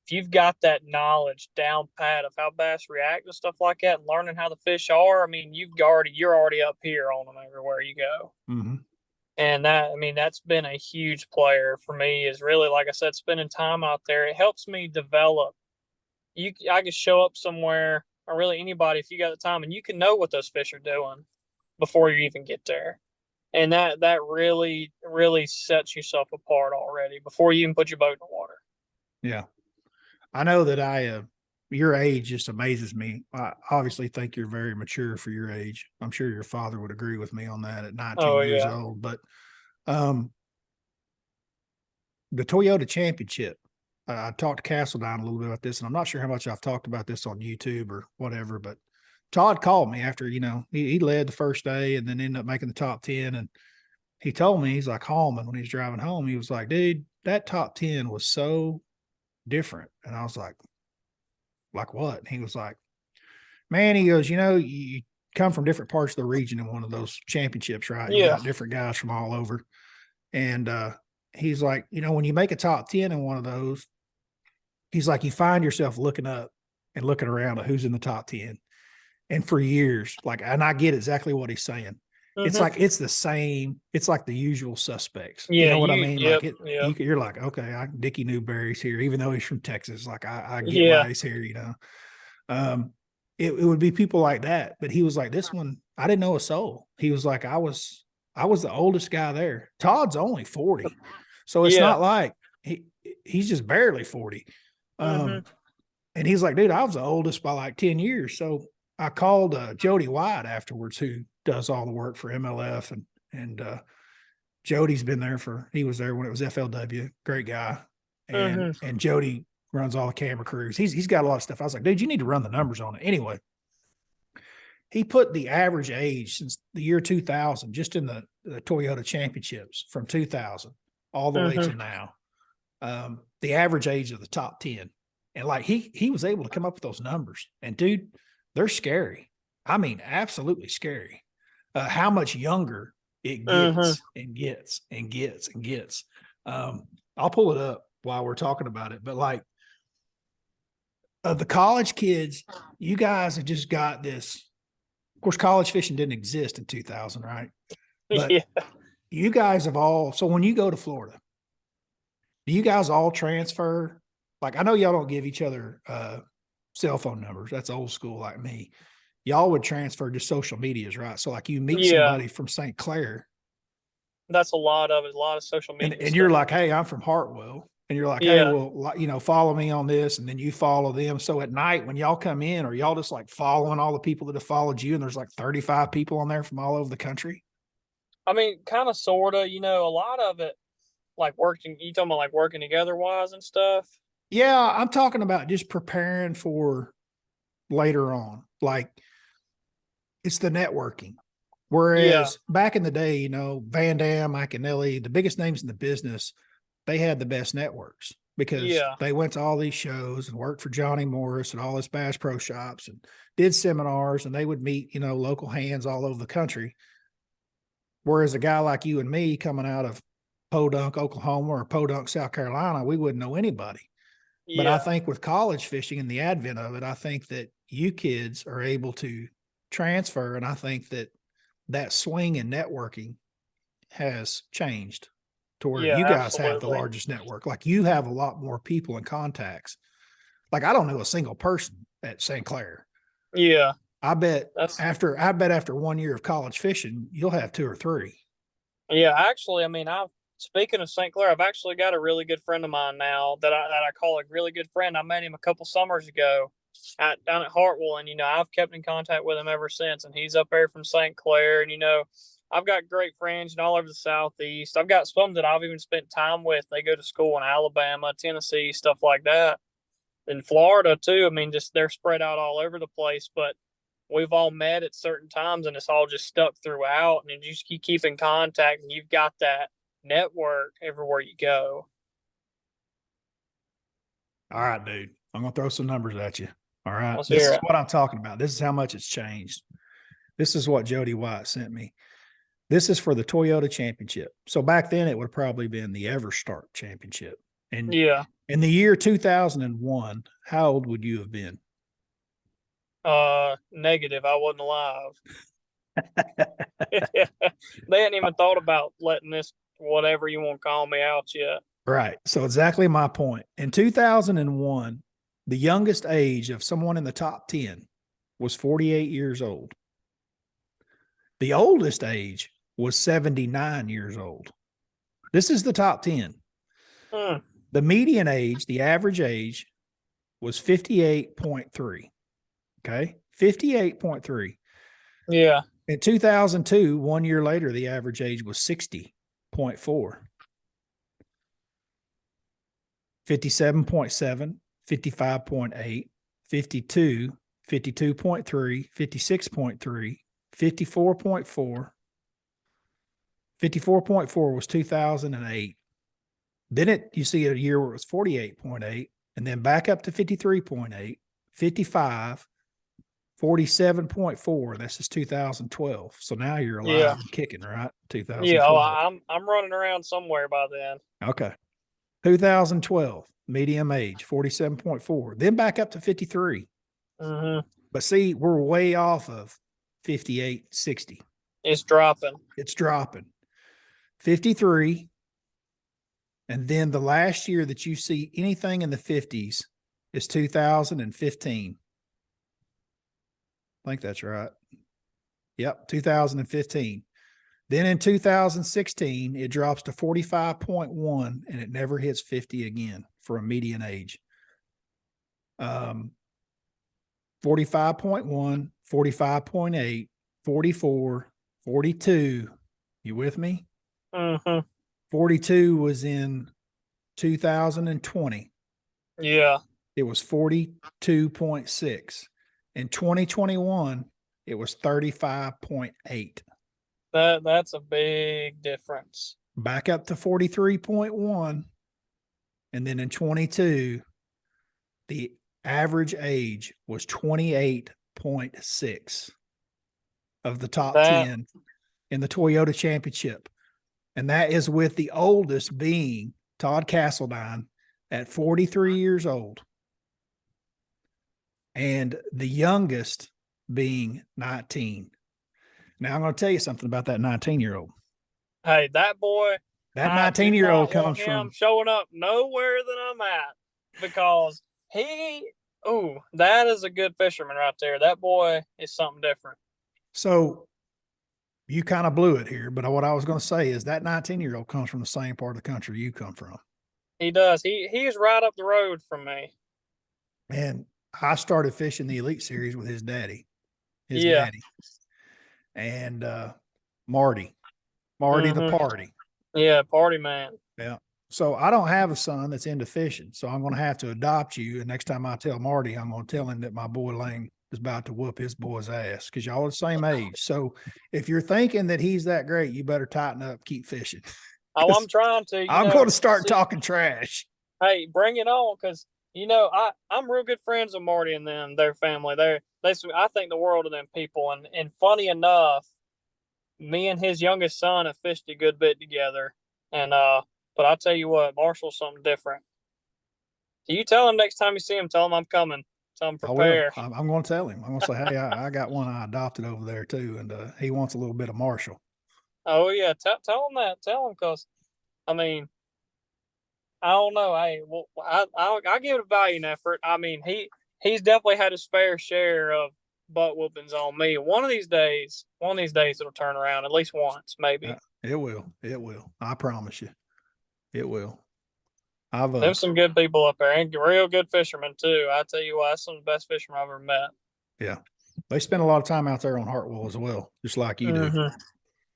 if you've got that knowledge down pat of how bass react to stuff like that and learning how the fish are, I mean, you're already up here on them everywhere you go. Mm-hmm. And that, I mean, that's been a huge player for me is really, like I said, spending time out there. It helps me develop. I can show up somewhere or really anybody if you got the time and you can know what those fish are doing before you even get there. And that really sets yourself apart already before you even put your boat in the water. Yeah. I know that your age just amazes me. I obviously think you're very mature for your age. I'm sure your father would agree with me on that at 19 Oh years yeah. old. But um, the Toyota Championship, I talked to Castledine a little bit about this, and I'm not sure how much I've talked about this on YouTube or whatever, but Todd called me after, he led the first day and then ended up making the top 10. And he told me, he's like Hallman when he's driving home, he was like, dude, that top 10 was so different. And I was like what? And he was like, man, he goes, you come from different parts of the region in one of those championships, right? You Yeah. got different guys from all over. And he's like, when you make a top 10 in one of those, he's like, you find yourself looking up and looking around at who's in the top 10. And for years, and I get exactly what he's saying. It's Mm-hmm. like, it's the same. It's like the usual suspects. You Yeah. know what I mean? Yep. Like Yep. you're like, okay, Dickie Newberry's here, even though he's from Texas. Like I get Yeah. why he's here, Um, it would be people like that. But he was like, this one, I didn't know a soul. He was like, I was the oldest guy there. Todd's only 40. So it's Yeah. not like he's just barely 40. Mm-hmm. And he's like, dude, I was the oldest by like 10 years. So I called Jody White afterwards, who does all the work for MLF. And Jody's been there he was there when it was FLW. Great guy. And Mm-hmm. Jody runs all the camera crews. He's got a lot of stuff. I was like, dude, you need to run the numbers on it. Anyway, he put the average age since the year 2000, just in the Toyota championships from 2000 all the way to Mm-hmm. now. The average age of the top 10. And like he was able to come up with those numbers. And dude, they're scary. I mean, absolutely scary. how much younger it gets and gets and gets and gets. I'll pull it up while we're talking about it, but like the college kids, you guys have just got this. Of course, college fishing didn't exist in 2000, right? But Yeah. you guys have all, so when you go to Florida, do you guys all transfer? Like, I know y'all don't give each other cell phone numbers. That's old school like me. Y'all would transfer to social medias, right? So like you meet Yeah. somebody from St. Clair That's a lot of it, a lot of social media and stuff. you're like, hey, I'm from Hartwell. And you're like, hey, Yeah. well, you know, follow me on this. And then you follow them. So at night when y'all come in, are y'all just like following all the people that have followed you? And there's like 35 people on there from all over the country. I mean, kind of, sort of, you know, a lot of it, like working, you talking about like working together wise and stuff? Yeah, I'm talking about just preparing for later on. Like it's the networking. Yeah. Whereas back in the day, you know, Van Dam, Iaconelli, the biggest names in the business, they had the best networks because Yeah. they went to all these shows and worked for Johnny Morris and all his Bass Pro Shops and did seminars, and they would meet, you know, local hands all over the country. Whereas a guy like you and me coming out of Podunk, Oklahoma or Podunk, South Carolina, we wouldn't know anybody. But I Yeah. think with college fishing and the advent of it, I think that you kids are able to transfer. And I think that that swing in networking has changed to where Yeah, you guys have the absolutely. largest network. Like you have a lot more people and contacts. Like I don't know a single person at St. Clair. Yeah. I bet That's after 1 year of college fishing, you'll have two or three. Yeah, actually, I mean, I've speaking of St. Clair, I've actually got a really good friend of mine now that I call a really good friend. I met him a couple summers ago down at Hartwell, and you know, I've kept in contact with him ever since. And he's up there from St. Clair, and you know, I've got great friends all over the Southeast. I've got some that I've even spent time with. They go to school in Alabama, Tennessee, stuff like that. In Florida too. I mean, just they're spread out all over the place, but we've all met at certain times and it's all just stuck throughout, and you just keep in contact, and you've got that network everywhere you go. All right, dude. I'm going to throw some numbers at you. All right. Let's This hear is it. what I'm talking about. This is how much it's changed. This is what Jody White sent me. This is for the Toyota Championship. So back then it would have probably been the EverStart Championship. And Yeah. in the year 2001, how old would you have been? Negative. I wasn't alive. They hadn't even thought about letting this, whatever you want to call me, out yet. Right. So exactly my point. In 2001, the youngest age of someone in the top 10 was 48 years old. The oldest age was 79 years old. This is the top 10. Hmm. The median age, the average age was 58.3. Okay. 58.3. Yeah. In 2002, 1 year later, the average age was 60.4. 57.7, 55.8, 52, 52.3, 56.3, 54.4. 54.4 was 2008. Then you see a year where it was 48.8, and then back up to 53.8, 55, 47.4. This is 2012. So now you're alive Yeah. and kicking, right? Yeah. Oh, 2012. I'm running around somewhere by then. Okay. 2012, medium age, 47.4. Then back up to 53. Mm-hmm. But see, we're way off of 58, 60. It's dropping. It's dropping. 53. And then the last year that you see anything in the 50s is 2015. I think that's right. Yep, 2015. Then in 2016, it drops to 45.1 and it never hits 50 again for a median age. 45.1, 45.8, 44, 42. You with me? Mm-hmm. 42 was in 2020. Yeah. It was 42.6. In 2021, it was 35.8. That's a big difference. Back up to 43.1. And then in 22, the average age was 28.6 of the top That 10. in the Toyota Championship. And that is with the oldest being Todd Castledine at 43 years old. And the youngest being 19. Now I'm going to tell you something about that 19-year-old. Hey, that boy. That I do 19-year-old not want comes him from. showing up nowhere that I'm at because that is a good fisherman right there. That boy is something different. So you kind of blew it here, but what I was going to say is that 19-year-old comes from the same part of the country you come from. He does. He is right up the road from me. And I started fishing the Elite Series with his daddy. Yeah. And Marty the party. Yeah, party man. Yeah. So I don't have a son that's into fishing, so I'm going to have to adopt you. And next time I tell Marty, I'm going to tell him that my boy Lane is about to whoop his boy's ass because y'all are the same age. So if you're thinking that he's that great, you better tighten up, keep fishing. Oh, I'm trying to. I'm going to start talking trash. Hey, bring it on, because I'm real good friends with Marty and them, their family. I think the world of them people, and funny enough, me and his youngest son have fished a good bit together, and but I'll tell you what, Marshall's something different. So you tell him next time you see him, tell him I'm coming. Tell him prepare. I'm going to tell him. I'm going to say, hey, I got one I adopted over there too, and he wants a little bit of Marshall. Oh yeah, tell him that. Tell him, because I mean, I don't know. I give it a valiant effort. I mean, he's definitely had his fair share of butt whoopings on me. One of these days it'll turn around at least once, maybe. It will. I promise you, it will. There's some good people up there, and real good fishermen too. I tell you what, that's some of the best fishermen I've ever met. Yeah, they spend a lot of time out there on Hartwell as well, just like you do.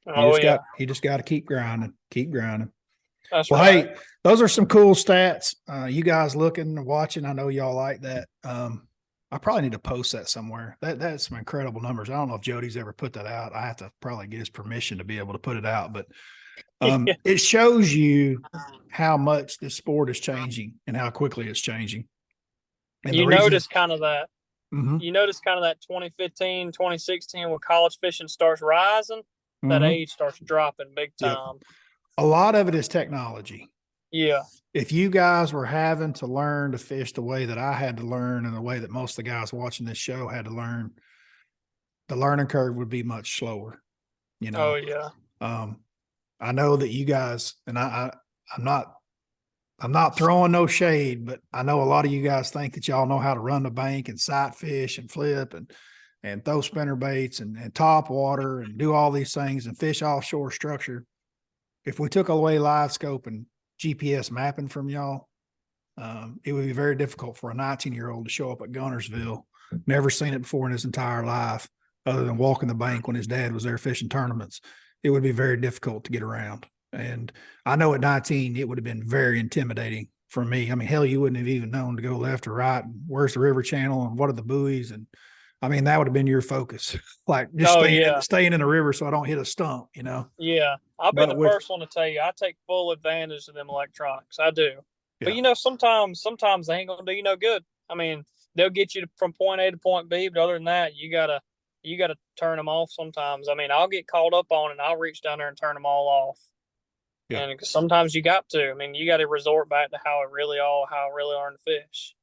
You just got to keep grinding. That's well, right. Hey, those are some cool stats. You guys looking and watching, I know y'all like that. I probably need to post that somewhere. That's some incredible numbers. I don't know if Jody's ever put that out. I have to probably get his permission to be able to put it out, but it shows you how much this sport is changing and how quickly it's changing. And you notice kind of that. Mm-hmm. You notice kind of that 2015, 2016 when college fishing starts rising, that age starts dropping big time. Yep. A lot of it is technology. Yeah. If you guys were having to learn to fish the way that I had to learn and the way that most of the guys watching this show had to learn, the learning curve would be much slower. You know? Oh yeah. I know that you guys, and I'm not throwing no shade, but I know a lot of you guys think that y'all know how to run the bank and sight fish and flip and throw spinner baits and top water and do all these things and fish offshore structure. If we took away live scope and GPS mapping from y'all, it would be very difficult for a 19-year-old to show up at Gunnersville, never seen it before in his entire life, other than walking the bank when his dad was there fishing tournaments. It would be very difficult to get around. And I know at 19, it would have been very intimidating for me. I mean, hell, you wouldn't have even known to go left or right. And where's the river channel and what are the buoys? And I mean, that would have been your focus, like just staying in the river so I don't hit a stump, you know? Yeah. I'll be the first one to tell you, I take full advantage of them electronics. I do. Yeah. But, sometimes they ain't going to do you no good. I mean, they'll get you from point A to point B, but other than that, you got to turn them off sometimes. I mean, I'll get caught up on it and I'll reach down there and turn them all off. Yeah. And sometimes you got to. I mean, you got to resort back to how I really learned to fish.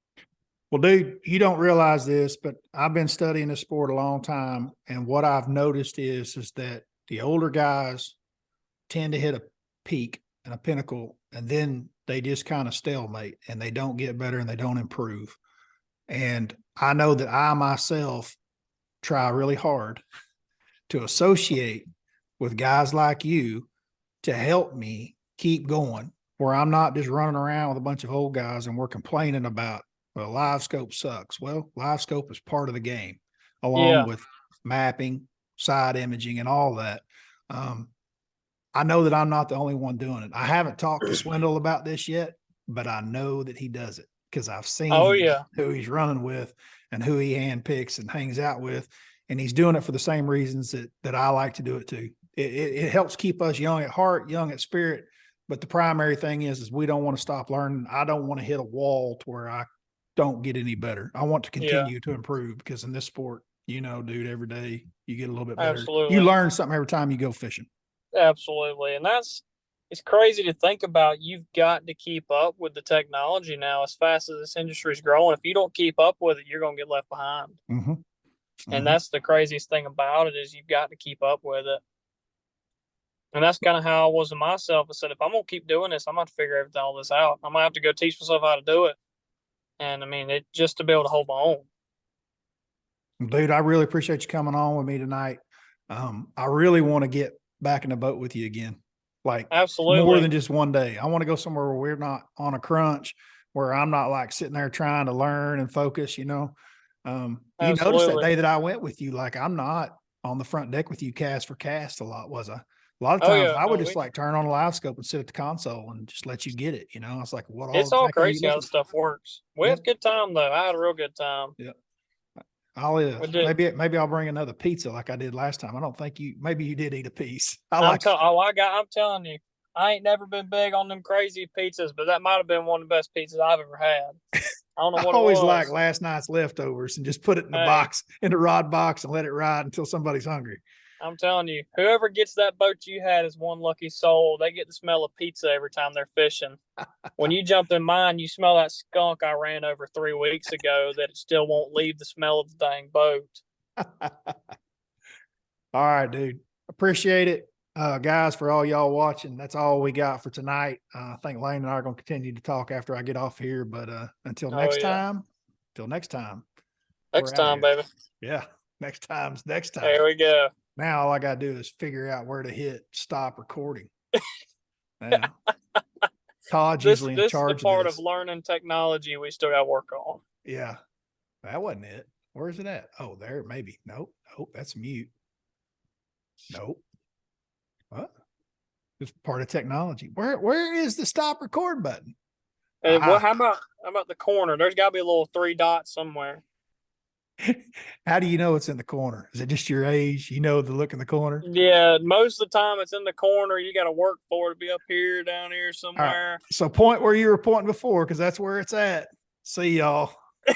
Well, dude, you don't realize this, but I've been studying this sport a long time, and what I've noticed is that the older guys tend to hit a peak and a pinnacle, and then they just kind of stalemate, and they don't get better and they don't improve. And I know that I myself try really hard to associate with guys like you to help me keep going, where I'm not just running around with a bunch of old guys and we're complaining about, well, live scope sucks. Well, live scope is part of the game, along with mapping, side imaging, and all that. I know that I'm not the only one doing it. I haven't talked to Swindle about this yet, but I know that he does it because I've seen who he's running with and who he handpicks and hangs out with. And he's doing it for the same reasons that I like to do it too. It helps keep us young at heart, young at spirit. But the primary thing is we don't want to stop learning. I don't want to hit a wall to where I don't get any better. I want to continue to improve because in this sport, you know, dude, every day you get a little bit better. Absolutely. You learn something every time you go fishing. Absolutely. And it's crazy to think about. You've got to keep up with the technology now as fast as this industry is growing. If you don't keep up with it, you're going to get left behind. Mm-hmm. And that's the craziest thing about it is you've got to keep up with it. And that's kind of how I was with myself. I said, if I'm going to keep doing this, I'm going to have to figure all this out. I'm going to have to go teach myself how to do it. And I mean, it just to be able to hold my own. Dude, I really appreciate you coming on with me tonight. I really want to get back in the boat with you again. Like Absolutely. more than just one day. I want to go somewhere where we're not on a crunch, where I'm not like sitting there trying to learn and focus, you know. You noticed that Absolutely. day that I went with you, like I'm not on the front deck with you cast for cast a lot, was I? A lot of Oh, times yeah, I would no, just like turn on a live scope and sit at the console and just let you get it, you know. I was like, what all it's all exactly are you crazy how looking this for? stuff works. We had a good time though. I had a real good time. Yeah. I'll We did. maybe I'll bring another pizza like I did last time. I don't think maybe you did eat a piece. I'm telling you, I ain't never been big on them crazy pizzas, but that might have been one of the best pizzas I've ever had. I don't know I what always it was. like last night's leftovers and just put it in the Hey. box, in the rod box, and let it ride until somebody's hungry. I'm telling you, whoever gets that boat you had is one lucky soul. They get the smell of pizza every time they're fishing. When you jump in mine, you smell that skunk I ran over 3 weeks ago that it still won't leave the smell of the dang boat. All right, dude. Appreciate it. Guys, for all y'all watching, that's all we got for tonight. I think Lane and I are going to continue to talk after I get off here, but until next time, Next we're out time, here. baby. Yeah. Next time. There we go. Now all I got to do is figure out where to hit stop recording. Yeah. Todd's usually in charge this is the part of this. of learning technology we still got to work on. Yeah. That wasn't it. Where's it at? Oh, there, maybe. Nope. That's mute. Nope. What? It's part of technology. Where is the stop record button? And how about the corner? There's got to be a little 3 dots somewhere. How do you know it's in the corner? Is it just your age? You know the look in the corner? Yeah, most of the time it's in the corner. You got to work for it to be up here, down here somewhere. Right. So point where you were pointing before, because that's where it's at. See y'all.